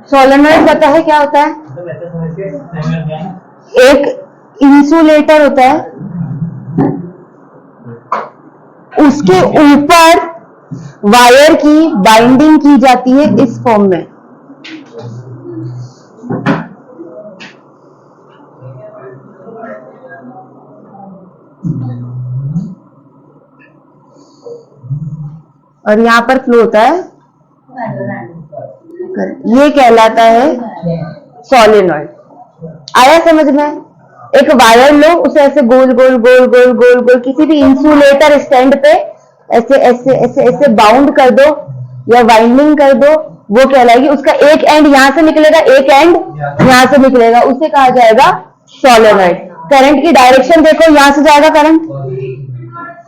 Solenoid पता है क्या होता है? एक इंसुलेटर होता है, उसके ऊपर वायर की बाइंडिंग की जाती है इस फॉर्म में। और यहां पर फ्लो होता है, ये कहलाता है सोलेनॉइड। आया समझ में? एक वायर लो, उसे ऐसे गोल गोल गोल गोल गोल गोल किसी भी इंसुलेटर स्टैंड पे ऐसे ऐसे ऐसे ऐसे बाउंड कर दो या वाइंडिंग कर दो, वो कहलाएगी। उसका एक एंड यहां से निकलेगा, एक एंड यहां से निकलेगा, उसे कहा जाएगा सोलेनॉइड। करंट की डायरेक्शन देखो, यहां से जाएगा करंट,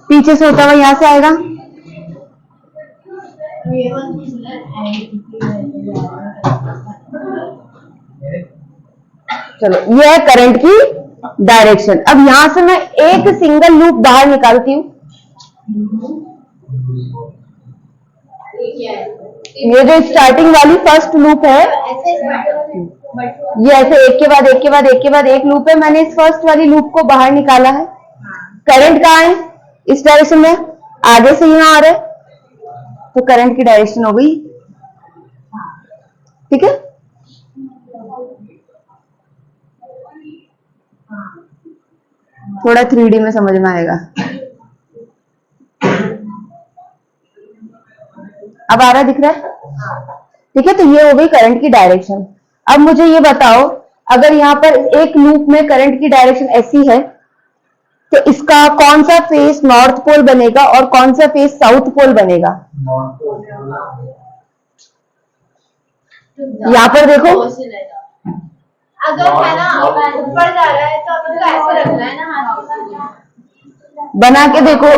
पीछे से होता हुआ यहां से आएगा। चलो, ये है करंट की डायरेक्शन। अब यहां से मैं एक सिंगल लूप बाहर निकालती हूं। ये जो स्टार्टिंग वाली फर्स्ट लूप है, ये ऐसे एक के बाद एक के बाद एक के बाद एक लूप है। मैंने इस फर्स्ट वाली लूप को बाहर निकाला है। करंट कहाँ है? इस डायरेक्शन में, आगे से यहां आ रहा है, तो करंट की डायरेक्शन हो गई। ठीक है, थोड़ा 3D में समझ में आएगा। अब आ रहा दिख रहा है? ठीक है, तो ये हो गई करंट की डायरेक्शन। अब मुझे ये बताओ, अगर यहाँ पर एक लूप में करंट की डायरेक्शन ऐसी है, तो इसका कौन सा फेस नॉर्थ पोल बनेगा और कौन सा फेस साउथ पोल बनेगा? यहाँ पर देखो, अगर है ना ऊपर जा रहा है तो अपन को ऐसे रखना है ना, हाथ बना के देखो।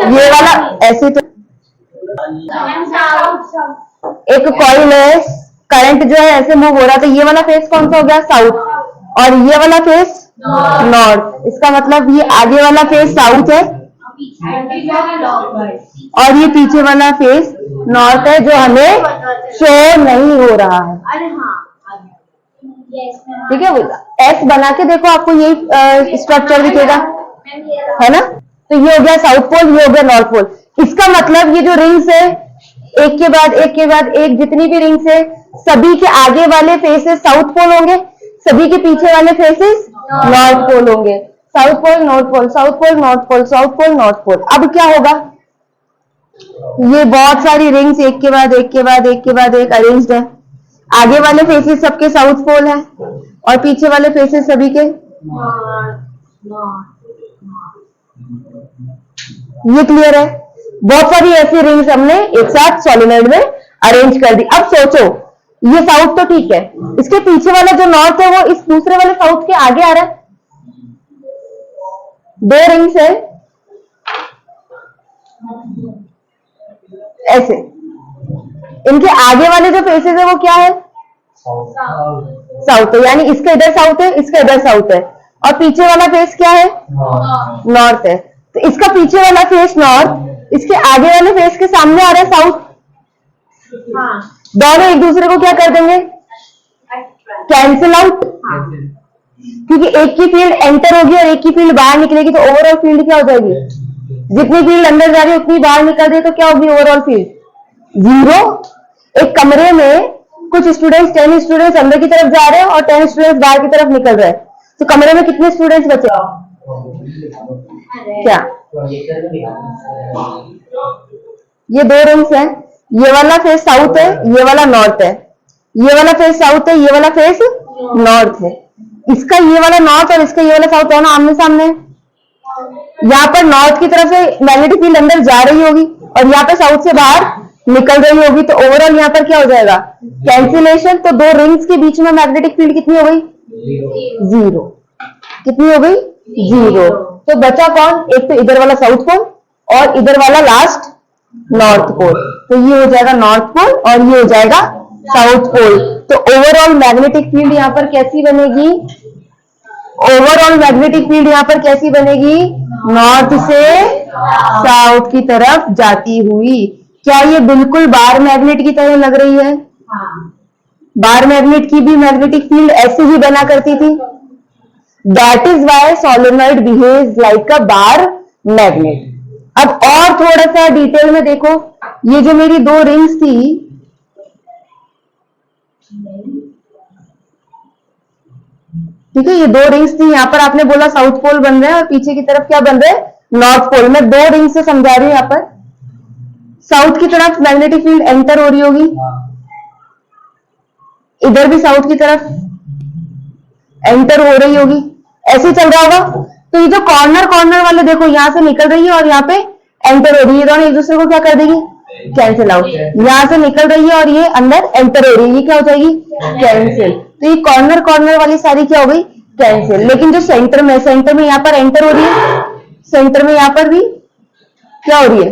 ये वाला ऐसे, तो एक कॉइल है, करंट जो है ऐसे मूव हो रहा, तो ये वाला फेस कौन सा हो गया? साउथ। और ये वाला फेस नॉर्थ। इसका मतलब ये आगे वाला फेस साउथ है और ये पीछे वाला फेस नॉर्थ है, जो हमें शो नहीं हो रहा है। ठीक है, एस बना के देखो, आपको यही स्ट्रक्चर दिखेगा, है ना? तो ये हो गया साउथ पोल, ये हो गया नॉर्थ पोल। इसका मतलब ये जो रिंग्स है, एक के बाद एक के बाद एक, जितनी भी रिंग्स है, सभी के आगे वाले फेसेस साउथ पोल होंगे, सभी के पीछे वाले फेसेस नॉर्थ पोल होंगे। South pole north pole, south pole north pole, south pole north pole. अब क्या होगा? ये बहुत सारी रिंग्स एक के बाद एक के बाद एक के बाद एक अरेंज्ड है। आगे वाले फेसेस सबके साउथ पोल है और पीछे वाले फेसेस सभी के। ये क्लियर है? बहुत सारी ऐसी रिंग्स हमने एक साथ सोलेनॉइड में अरेंज कर दी। अब सोचो, ये साउथ तो ठीक है, इसके पीछे वाला जो नॉर्थ है वो इस दूसरे वाले साउथ के आगे आ रहा है। दो रिंग्स है ऐसे, इनके आगे वाले जो फेसेस है वो क्या है? साउथ है, यानी इसका इधर साउथ है, इसका इधर साउथ है, और पीछे वाला फेस क्या है? नॉर्थ है। तो इसका पीछे वाला फेस नॉर्थ, इसके आगे वाले फेस के सामने आ रहा है साउथ। दोनों एक दूसरे को क्या कर देंगे? Cancel out. क्योंकि एक की फील्ड एंटर होगी और एक की फील्ड बाहर निकलेगी, तो ओवरऑल फील्ड क्या हो जाएगी? जितनी फील्ड अंदर जा रही है उतनी बाहर निकल रही है, तो क्या होगी ओवरऑल फील्ड? 0। एक कमरे में कुछ स्टूडेंट्स, 10 स्टूडेंट्स अंदर की तरफ जा रहे हैं और 10 स्टूडेंट्स बाहर की तरफ निकल रहे हैं, तो कमरे में कितने स्टूडेंट्स बचे? क्या? ये दो रिंग्स हैं, ये वाला फेस साउथ है, ये वाला नॉर्थ है। ये वाला फेस साउथ है, ये वाला फेस नॉर्थ है। इसका ये वाला नॉर्थ और इसका ये वाला साउथ दोनों आमने सामने। यहाँ पर नॉर्थ की तरफ से मैग्नेटिक फील्ड अंदर जा रही होगी और यहाँ पे साउथ से बाहर निकल रही होगी, तो ओवरऑल यहाँ पर क्या हो जाएगा? कैंसिलेशन। तो दो रिंग्स के बीच में मैग्नेटिक फील्ड कितनी हो गई? 0। कितनी हो गई? 0। तो बचा कौन? एक तो इधर वाला साउथ पोल और इधर वाला लास्ट नॉर्थ पोल। तो ये हो जाएगा नॉर्थ पोल और ये हो जाएगा साउथ पोल। तो ओवरऑल मैग्नेटिक फील्ड यहाँ पर कैसी बनेगी? ओवरऑल मैग्नेटिक फील्ड यहाँ पर कैसी बनेगी, नॉर्थ से साउथ की तरफ जाती हुई। क्या ये बिल्कुल बार मैग्नेट की तरह लग रही है? बार मैग्नेट की भी मैग्नेटिक फील्ड ऐसे ही बना करती थी। That is why solenoid behaves like a bar magnet. अब और थोड़ा सा डिटेल में देखो, ये जो मेरी दो रिंग्स थी, ठीक है, ये दो रिंग्स थी, यहां पर आपने बोला साउथ पोल बन रहे हैं और पीछे की तरफ क्या बन रहे हैं, नॉर्थ पोल। मैं दो रिंग से समझा रही हूं। यहां पर साउथ की तरफ मैग्नेटिक फील्ड एंटर हो रही होगी, इधर भी साउथ की तरफ एंटर हो रही होगी, ऐसे चल रहा होगा। तो ये जो कॉर्नर कॉर्नर वाले देखो, यहां से निकल रही है और यहाँ पे एंटर हो रही है, दोनों एक दूसरे को क्या कर देगी, कैंसिल आउट। यहां से निकल रही है और ये अंदर एंटर हो रही है, ये क्या हो जाएगी, कैंसिल। तो ये कॉर्नर कॉर्नर वाली सारी क्या हो गई, कैंसिल। लेकिन जो सेंटर में यहाँ पर एंटर हो रही है, सेंटर में यहाँ पर भी क्या हो रही है,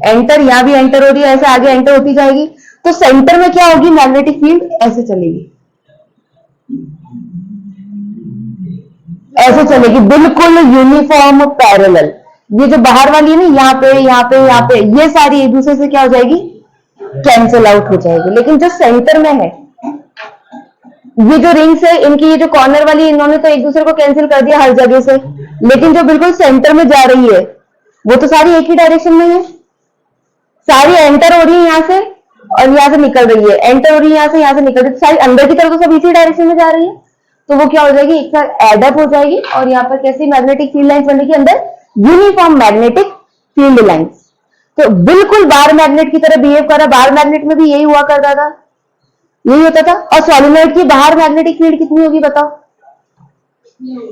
एंटर, यहाँ भी एंटर हो रही है, ऐसे आगे एंटर होती जाएगी। तो सेंटर में क्या होगी, मैग्नेटिक फील्ड ऐसे चलेगी, ऐसे चलेगी, बिल्कुल यूनिफॉर्म पैरेलल। ये जो बाहर वाली है ना, यहाँ पे यहाँ पे यहाँ पे, ये सारी एक दूसरे से क्या हो जाएगी, कैंसिल आउट हो जाएगी। लेकिन जो सेंटर में है, ये जो रिंग्स है, इनकी ये जो कॉर्नर वाली, इन्होंने तो एक दूसरे को कैंसिल कर दिया हर जगह से, लेकिन जो बिल्कुल सेंटर में जा रही है वो तो सारी एक ही डायरेक्शन में है, सारी एंटर हो रही है यहाँ से और यहाँ से निकल रही है, एंटर हो रही है यहाँ से निकल रही है, सारी अंदर की तरफ तो सब इसी डायरेक्शन में जा रही है। तो वो क्या हो जाएगी, एक साथ एडअप हो जाएगी और यहाँ पर कैसी मैग्नेटिक फील्ड लाइंस बनेगी, अंदर यूनिफॉर्म मैग्नेटिक फील्ड लाइंस। तो बिल्कुल बार मैग्नेट की तरह बिहेव कर रहा। बार मैग्नेट में भी यही हुआ करता था, यही होता था। और सोलेनॉइड की बाहर मैग्नेटिक फील्ड कितनी होगी बताओ,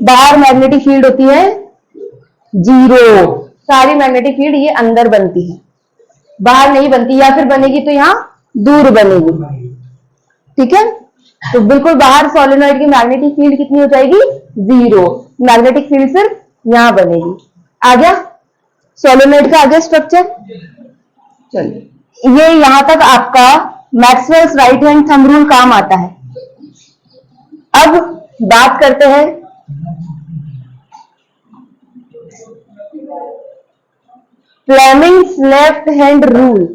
बाहर मैग्नेटिक फील्ड होती है 0। सारी मैग्नेटिक फील्ड ये अंदर बनती है, बाहर नहीं बनती, या फिर बनेगी तो यहाँ दूर बनेगी, ठीक है। तो बिल्कुल बाहर सोलेनॉइड की मैग्नेटिक फील्ड कितनी हो जाएगी, 0। मैग्नेटिक फील्ड सिर्फ यहां बनेगी। आ गया सोलेनॉइड का, आ गया स्ट्रक्चर। चलिए, ये यहां तक आपका Maxwell's right hand thumb rule काम आता है। अब बात करते हैं Fleming's left hand rule.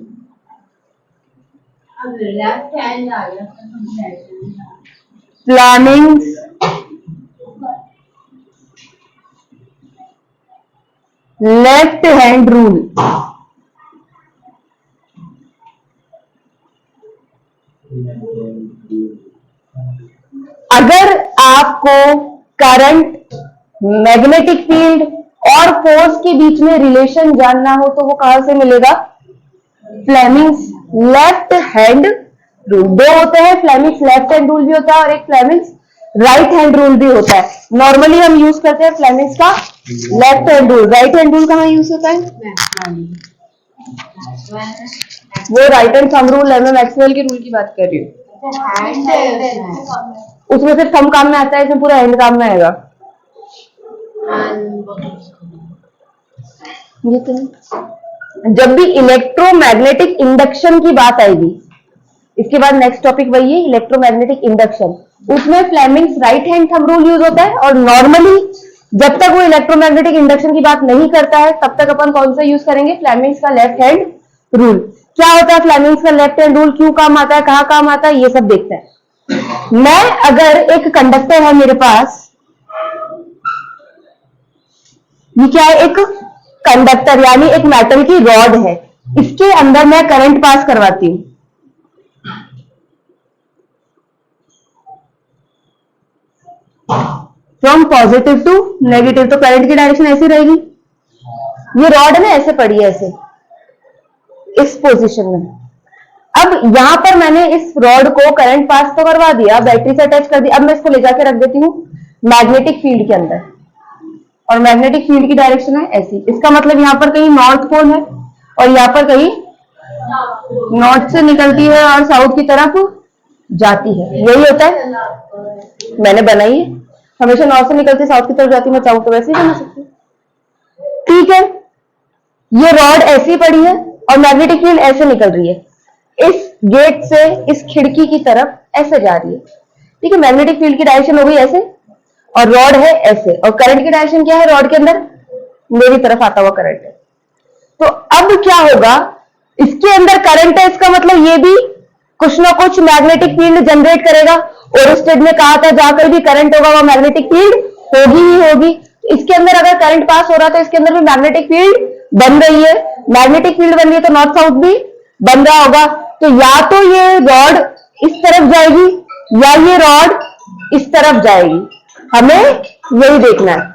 Left hand आ गया, फ्लेमिंग्स लेफ्ट हैंड रूल। अगर आपको करंट, मैग्नेटिक फील्ड और फोर्स के बीच में रिलेशन जानना हो तो वो कहां से मिलेगा, फ्लेमिंग्स लेफ्ट हैंड रूल। दो होते हैं, फ्लेमिंग्स लेफ्ट हैंड रूल भी होता है और एक फ्लेमिंग्स राइट हैंड रूल भी होता है। नॉर्मली हम यूज करते हैं फ्लेमिंग्स का left hand rule. Right hand rule कहां यूज होता है, वो राइट हैंड थंब रूल है, मैं मैक्सवेल के रूल की बात कर रही हूँ। उसमें सिर्फ थंब काम में आता है, इसमें पूरा हैंड काम में आएगा। ये तो जब भी इलेक्ट्रोमैग्नेटिक इंडक्शन की बात आएगी, इसके बाद नेक्स्ट टॉपिक वही है इलेक्ट्रोमैग्नेटिक इंडक्शन, उसमें Fleming's right hand thumb rule use होता है। और नॉर्मली जब तक वो इलेक्ट्रोमैग्नेटिक इंडक्शन की बात नहीं करता है तब तक अपन कौन सा यूज करेंगे, फ्लेमिंग्स का लेफ्ट हैंड रूल। क्या होता है फ्लेमिंग्स का लेफ्ट हैंड रूल, क्यों काम आता है, कहां काम आता है, ये सब देखते हैं। मैं अगर एक कंडक्टर है मेरे पास, ये क्या है, एक कंडक्टर यानी एक मेटल की रॉड है, इसके अंदर मैं करंट पास करवाती हूं। फ्रॉम पॉजिटिव टू नेगेटिव, तो करंट की डायरेक्शन ऐसी रहेगी। ये रॉड ना ऐसे पड़ी है, ऐसे इस पोजीशन में। अब यहां पर मैंने इस रॉड को करंट पास तो करवा दिया, बैटरी से अटैच कर दिया। अब मैं इसको ले जाके रख देती हूँ मैग्नेटिक फील्ड के अंदर, और मैग्नेटिक फील्ड की डायरेक्शन है ऐसी। इसका मतलब यहाँ पर कहीं नॉर्थ पोल है और यहाँ पर कहीं नॉर्थ से निकलती है और साउथ की तरफ जाती है, यही होता है। मैंने बनाई है, हमेशा नॉर्थ से निकलती साउथ की तरफ जाती, मैं चाहूँ तो वैसे ही बना सकती हूँ, ठीक है। ये रॉड ऐसी पड़ी है और मैग्नेटिक फील्ड ऐसे निकल रही है, इस गेट से इस खिड़की की तरफ ऐसे जा रही है, ठीक है। मैग्नेटिक फील्ड की डायरेक्शन हो गई ऐसे, और रॉड है ऐसे, और करंट की डायरेक्शन क्या है रॉड के अंदर, मेरी तरफ आता हुआ करंट है। तो अब क्या होगा, इसके अंदर करंट है, इसका मतलब ये भी कुछ ना कुछ मैग्नेटिक फील्ड जनरेट करेगा। और स्टेट में कहा था जहां कहीं भी करंट होगा वहां मैग्नेटिक फील्ड होगी ही होगी। इसके अंदर अगर करंट पास हो रहा है तो इसके अंदर भी मैग्नेटिक फील्ड बन रही है। मैग्नेटिक फील्ड बन रही है तो नॉर्थ साउथ भी बन रहा होगा। तो या तो ये रॉड इस तरफ जाएगी या ये रॉड इस तरफ जाएगी, हमें यही देखना है।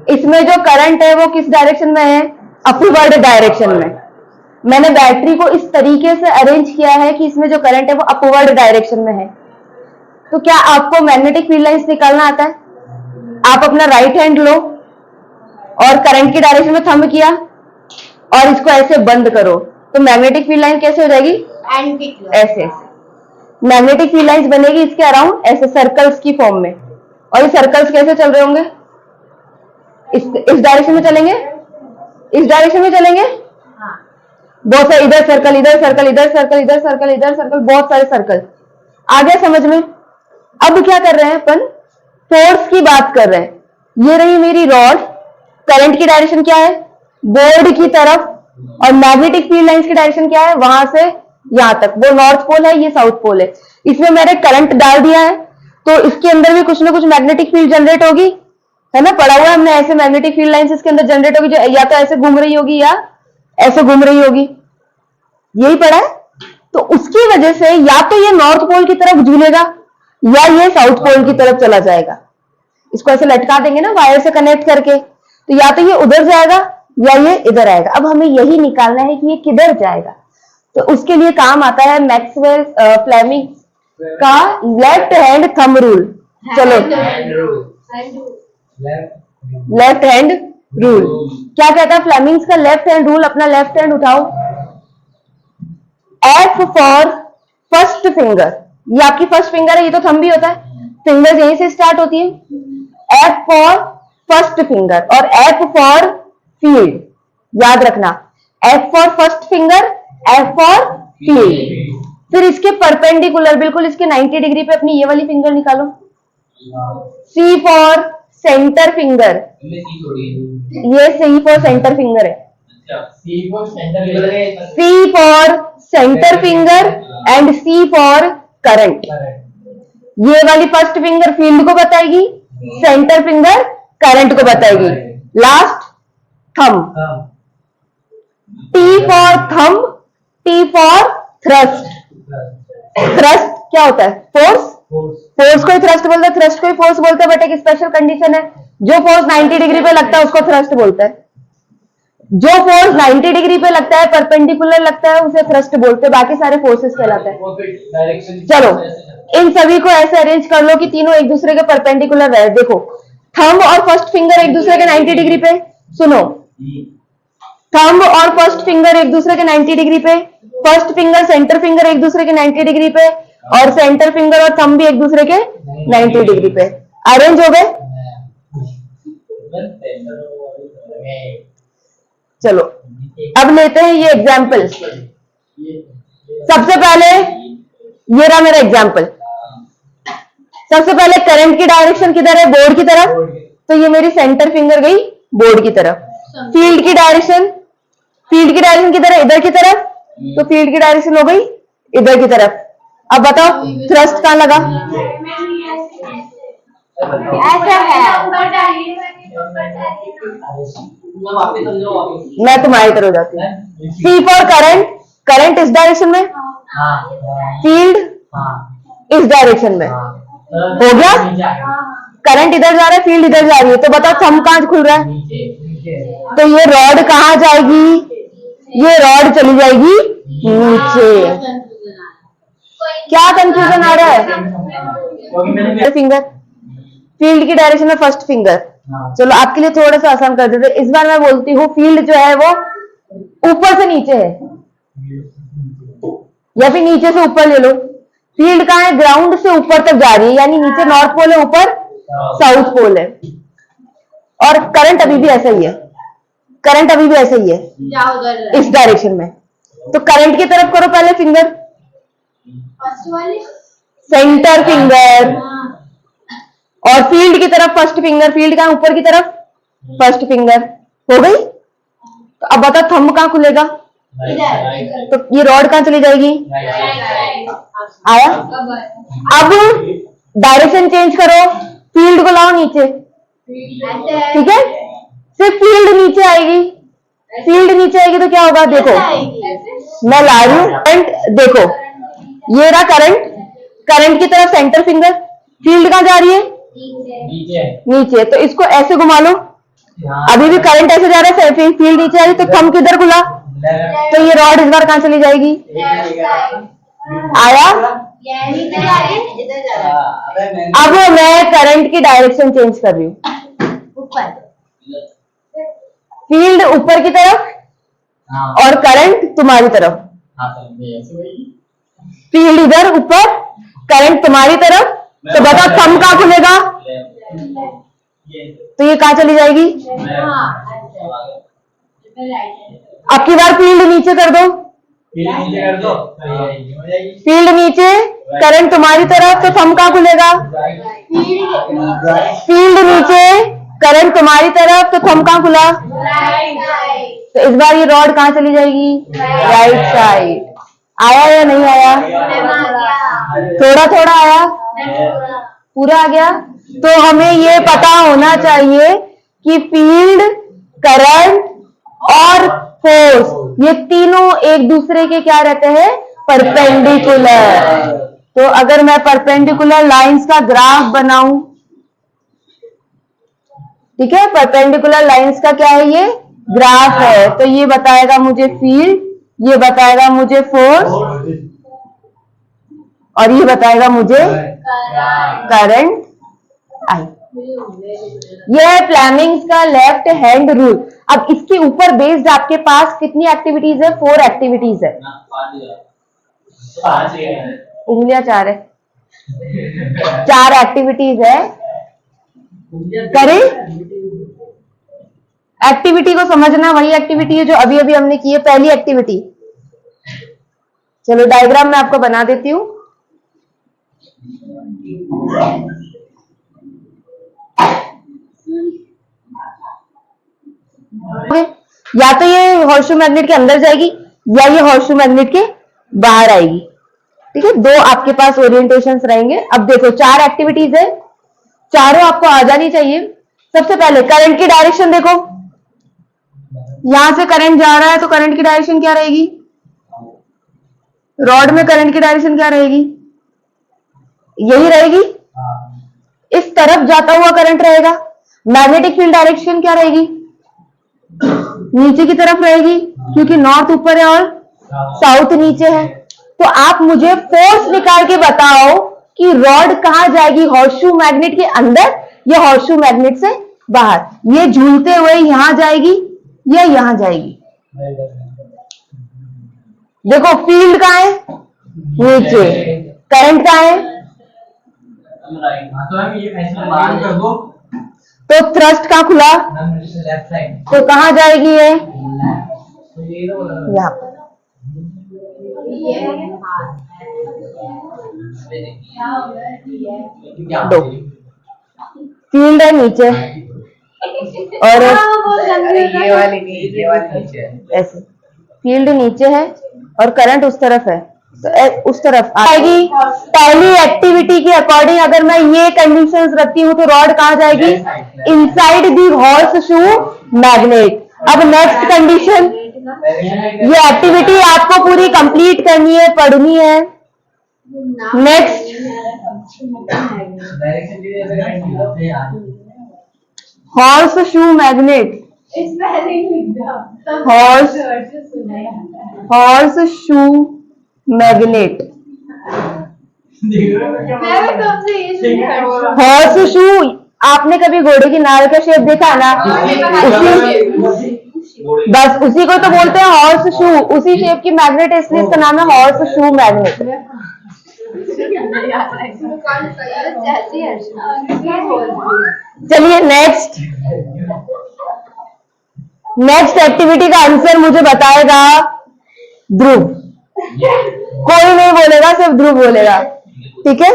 इसमें जो करंट है वो किस डायरेक्शन में है, अपवर्ड डायरेक्शन में। मैंने बैटरी को इस तरीके से अरेंज किया है कि इसमें जो करंट है वो अपवर्ड डायरेक्शन में है। तो क्या आपको मैग्नेटिक फील्ड लाइंस निकालना आता है? आप अपना राइट हैंड लो और करंट की डायरेक्शन में थंब किया और इसको ऐसे बंद करो, तो मैग्नेटिक फील्ड लाइन कैसे हो जाएगी, ऐसे ऐसे मैग्नेटिक फील्ड लाइंस बनेगी इसके अराउंड, ऐसे सर्कल्स की फॉर्म में। और ये सर्कल्स कैसे चल रहे होंगे, इस डायरेक्शन में चलेंगे, इस डायरेक्शन में चलेंगे, बहुत सारे इधर सर्कल, इधर सर्कल, इधर सर्कल, इधर सर्कल, इधर सर्कल, बहुत सारे सर्कल। आ गया समझ में? अब क्या कर रहे हैं अपन, फोर्स की बात कर रहे हैं। ये रही मेरी रॉड, करंट की डायरेक्शन क्या है, बोर्ड की तरफ, और मैग्नेटिक फील्ड लाइंस की डायरेक्शन क्या है, वहां से यहां तक। वो नॉर्थ पोल है, ये साउथ पोल है। इसमें मैंने करंट डाल दिया है तो इसके अंदर भी कुछ ना कुछ मैग्नेटिक फील्ड जनरेट होगी, है ना, पढ़ा हुआ है हमने, ऐसे मैग्नेटिक फील्ड लाइंस इसके अंदर जनरेट होगी, जो या तो ऐसे घूम रही होगी या ऐसे घूम रही होगी, यही पढ़ा है। तो उसकी वजह से या तो ये नॉर्थ पोल की तरफ झूलेगा या ये साउथ पोल की तरफ चला जाएगा। इसको ऐसे लटका देंगे ना वायर से कनेक्ट करके, तो या तो ये उधर जाएगा या ये इधर आएगा। अब हमें यही निकालना है कि ये किधर जाएगा। तो उसके लिए काम आता है मैक्सवेल फ्लेमिंग का लेफ्ट हैंड थंब रूल। चलो, लेफ्ट हैंड रूल क्या कहता है फ्लेमिंग्स का लेफ्ट हैंड रूल। अपना लेफ्ट हैंड उठाओ, F फॉर फर्स्ट फिंगर, ये आपकी फर्स्ट फिंगर है, ये तो थंब भी होता है, फिंगर यहीं से स्टार्ट होती है। F फॉर फर्स्ट फिंगर और F फॉर फील्ड, याद रखना, F for first finger, F for field. फिर इसके परपेंडिकुलर बिल्कुल इसके 90 डिग्री पे अपनी ये वाली फिंगर निकालो, C फॉर सेंटर फिंगर, ये C फॉर सेंटर फिंगर है, C for centre finger and C for current. ये वाली फर्स्ट फिंगर फील्ड को बताएगी, सेंटर फिंगर करंट को बताएगी। Last thumb, T for thumb, T for thrust. Thrust क्या होता है, फोर्स, फोर्स को ही थ्रस्ट बोलते हैं, थ्रस्ट को ही फोर्स बोलते हैं। बट एक स्पेशल कंडीशन है, जो फोर्स 90 डिग्री पे लगता है उसको थ्रस्ट बोलते हैं। जो फोर्स 90 डिग्री पे लगता है, परपेंडिकुलर लगता है, उसे थ्रस्ट बोलते हैं। बाकी सारे फोर्सेस कहलाते हैं। चलो इन सभी को ऐसे अरेंज कर लो कि तीनों एक दूसरे के परपेंडिकुलर रहे। देखो थंब और फर्स्ट फिंगर एक दूसरे के 90 डिग्री पे, सुनो, थंब और फर्स्ट फिंगर एक दूसरे के 90 डिग्री पे, फर्स्ट फिंगर सेंटर फिंगर एक दूसरे के 90 डिग्री पे, और सेंटर फिंगर और थंब भी एक दूसरे के 90 डिग्री पे अरेंज हो गए। चलो अब लेते हैं ये एग्जाम्पल। सबसे पहले ये रहा मेरा एग्जाम्पल। सबसे पहले करंट की डायरेक्शन किधर है, बोर्ड की तरफ, तो ये मेरी सेंटर फिंगर गई बोर्ड की तरफ। फील्ड की डायरेक्शन, फील्ड की डायरेक्शन किधर है, इधर की तरफ, तो फील्ड की डायरेक्शन हो गई इधर की तरफ। अब बताओ थ्रस्ट कहां लगा, ऐसा है, मैं तुम्हारी तरह हो जाती हूँ। सी फॉर करंट, करंट इस डायरेक्शन में, फील्ड इस डायरेक्शन में, हो गया। करंट इधर जा रहा है, फील्ड इधर जा रही है, तो बताओ थंब कहां खुल रहा है, तो ये रॉड कहां जाएगी, ये रॉड चली जाएगी नीचे। क्या कंफ्यूजन आ रहा है, फिंगर फील्ड की डायरेक्शन में फर्स्ट फिंगर। चलो आपके लिए थोड़ा सा आसान कर देते, इस बार मैं बोलती हूँ फील्ड जो है वो ऊपर से नीचे है या फिर नीचे से ऊपर ले लो। फील्ड कहाँ है, ग्राउंड से ऊपर तक जा रही है, यानी नीचे नॉर्थ पोल है, ऊपर साउथ पोल है। और करंट अभी भी ऐसा ही है, करंट अभी भी ऐसा ही है इस डायरेक्शन में। तो करंट की तरफ करो पहले फिंगर, फर्स्ट वाली सेंटर फिंगर, और फील्ड की तरफ फर्स्ट फिंगर, फील्ड कहाँ ऊपर की तरफ फर्स्ट फिंगर हो गई। तो अब बता थंब कहाँ खुलेगा, तो ये रॉड कहाँ चली जाएगी, आया। अब डायरेक्शन चेंज करो, फील्ड को लाओ नीचे, ठीक है, सिर्फ फील्ड नीचे आएगी, फील्ड नीचे आएगी तो क्या होगा, देखो मैं ला रही हूँ करंट, देखो ये रहा करंट, करंट की तरफ सेंटर फिंगर, फील्ड कहाँ जा रही है, नीचे, तो इसको ऐसे घुमा लो, अभी भी करंट ऐसे जा रहा है, फील्ड नीचे आ रही, तो थंब किधर खुला, तो ये रॉड इस बार कहाँ चली जाएगी, आया। अब मैं करंट की डायरेक्शन चेंज कर रही हूँ, फील्ड ऊपर की तरफ और करंट तुम्हारी तरफ, फील्ड इधर ऊपर, करंट तुम्हारी तरफ, तो बता थंब कहाँ खुलेगा, तो ये कहाँ चली जाएगी, अब की बार फील्ड नीचे कर दो, फील्ड नीचे, करंट तुम्हारी तरफ, तो थंब कहाँ खुलेगा, फील्ड नीचे, करंट तुम्हारी तरफ, तो थंब कहाँ खुला, तो इस बार ये रॉड कहाँ चली जाएगी, राइट साइड। आया या नहीं आया, थोड़ा थोड़ा आया, पूरा आ गया। तो हमें ये पता होना चाहिए कि फील्ड, करंट और फोर्स, ये तीनों एक दूसरे के क्या रहते हैं, परपेंडिकुलर। तो अगर मैं परपेंडिकुलर लाइंस का ग्राफ बनाऊं, ठीक है, परपेंडिकुलर लाइंस का क्या है, ये ग्राफ है, तो ये बताएगा मुझे फील्ड, ये बताएगा मुझे फोर्स, और ये बताएगा मुझे करंट आई। यह है फ्लेमिंग्स का लेफ्ट हैंड रूल। अब इसके ऊपर बेस्ड आपके पास कितनी एक्टिविटीज है, 4 एक्टिविटीज है, उंगलियां 4 है, 4 एक्टिविटीज है, करें। एक्टिविटी को समझना, वही एक्टिविटी है जो अभी अभी हमने की है, पहली एक्टिविटी। चलो डायग्राम में आपको बना देती हूँ। या तो ये हॉर्सशू मैग्नेट के अंदर जाएगी या ये हॉर्सशू मैग्नेट के बाहर आएगी, ठीक है, 2 आपके पास ओरिएंटेशंस रहेंगे। अब देखो 4 एक्टिविटीज है, चारों आपको आ जानी चाहिए। सबसे पहले करंट की डायरेक्शन देखो, यहां से करंट जा रहा है तो करंट की डायरेक्शन क्या रहेगी, रॉड में करंट की डायरेक्शन क्या रहेगी, यही रहेगी, इस तरफ जाता हुआ करंट रहेगा। मैग्नेटिक फील्ड डायरेक्शन क्या रहेगी, नीचे की तरफ रहेगी, क्योंकि नॉर्थ ऊपर है और साउथ नीचे है। तो आप मुझे फोर्स निकाल के बताओ कि रॉड कहां जाएगी, हॉर्सशू मैग्नेट के अंदर या हॉर्सशू मैग्नेट से बाहर। ये झूलते हुए यहां जाएगी या यहां जाएगी। देखो फील्ड कहां है, नीचे, करंट कहां है, तो थ्रस्ट कहां खुला, तो कहां जाएगी ये, यहाँ पर। दो फील्ड है नीचे और ये वाली नीचे, ऐसे फील्ड नीचे है और करंट उस तरफ है, तो उस तरफ आएगी। पहली एक्टिविटी के अकॉर्डिंग अगर मैं ये कंडीशंस रखती हूँ तो रॉड कहाँ जाएगी, इनसाइड दी हॉर्सशू मैग्नेट। अब नेक्स्ट कंडीशन, ये एक्टिविटी आपको पूरी कंप्लीट करनी है, पढ़नी है। Next, horseshoe magnet, horseshoe magnet, horseshoe. आपने कभी घोड़े की नाल का शेप देखा ना, बस उसी को तो बोलते हैं हॉर्सशू, उसी शेप की मैग्नेट है, इसलिए इसका नाम है हॉर्सशू मैग्नेट। चलिए नेक्स्ट, नेक्स्ट एक्टिविटी का आंसर मुझे बताएगा ध्रुव। कोई नहीं बोलेगा, सिर्फ ध्रुव बोलेगा, ठीक है?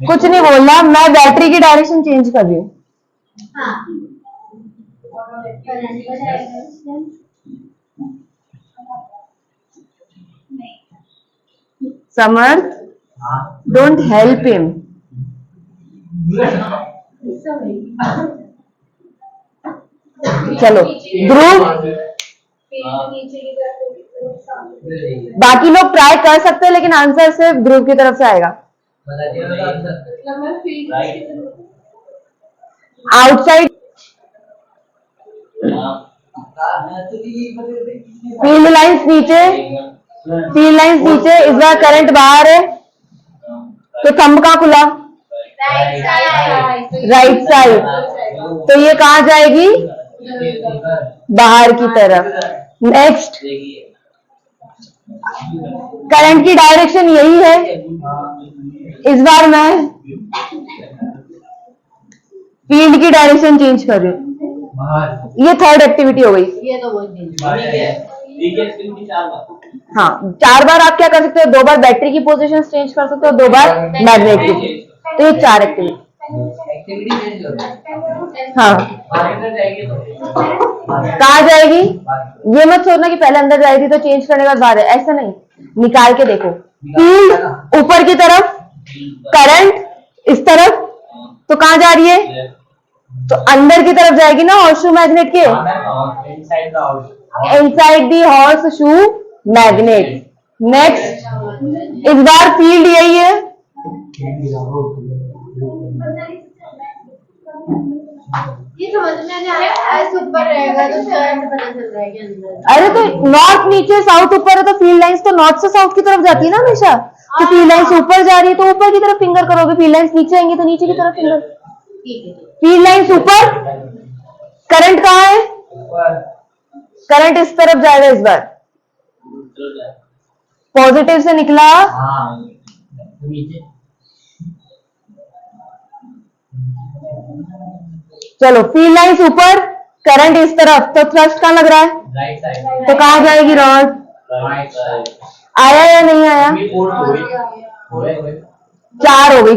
कुछ नहीं बोलना, मैं बैटरी की डायरेक्शन चेंज कर रही हूँ। हाँ करंट का direction Samarth, don't help him. चलो ध्रुव, नीचे की तरफ बाकी लोग ट्राई कर सकते हैं, लेकिन आंसर सिर्फ ध्रुव की तरफ से आएगा। मतलब मैं फील्ड आउटसाइड फील्ड लाइंस नीचे, फील्ड लाइंस नीचे, इस बार करंट बाहर है, तो थंब कहाँ खुला? राइट साइड, तो ये कहाँ जाएगी? बाहर की तरफ। नेक्स्ट, करंट की डायरेक्शन यही है, इस बार मैं फील्ड की डायरेक्शन चेंज कर रही हूँ। ये थर्ड एक्टिविटी हो गई। ये तो बहुत हाँ, 4 बार आप क्या कर सकते हो? 2 बार बैटरी की पोजीशन चेंज कर सकते हो, 2 बार मैग्नेट की, तो ये 4 एक्टिविटी। हाँ, कहाँ जाएगी? ये मत सोचना कि पहले अंदर जाएगी थी तो चेंज करने के बाद बाहर है, ऐसा नहीं, निकाल के देखो। फील्ड ऊपर की तरफ, करंट इस तरफ, तो कहाँ जा रही है? तो अंदर की तरफ जाएगी ना हॉर्सशू मैग्नेट के, inside the horseshoe magnet. Next, इस बार फील्ड यही है, ये समझ में नहीं आ रहा, ऐसे ऊपर रहेगा तो करंट पता चल रहा है कि अंदर। अरे तो नॉर्थ नीचे साउथ ऊपर है, तो फील्ड लाइंस तो नॉर्थ से साउथ की तरफ जाती है ना हमेशा। तो फील्ड लाइंस ऊपर जा रही है तो ऊपर की तरफ फिंगर करोगे, फील्ड लाइंस नीचे आएंगे तो नीचे की तरफ फिंगर। ठीक है फील्ड लाइंस ऊपर, करंट कहाँ है? करंट इस तरफ जाएगा, इस बार पॉजिटिव से निकला, चलो फील्ड लाइंस ऊपर, करंट इस तरफ, तो थ्रस्ट कहाँ लग रहा है? राइट साइड, तो कहाँ जाएगी रॉड? Right side. आया या नहीं आया? 4 हो गई।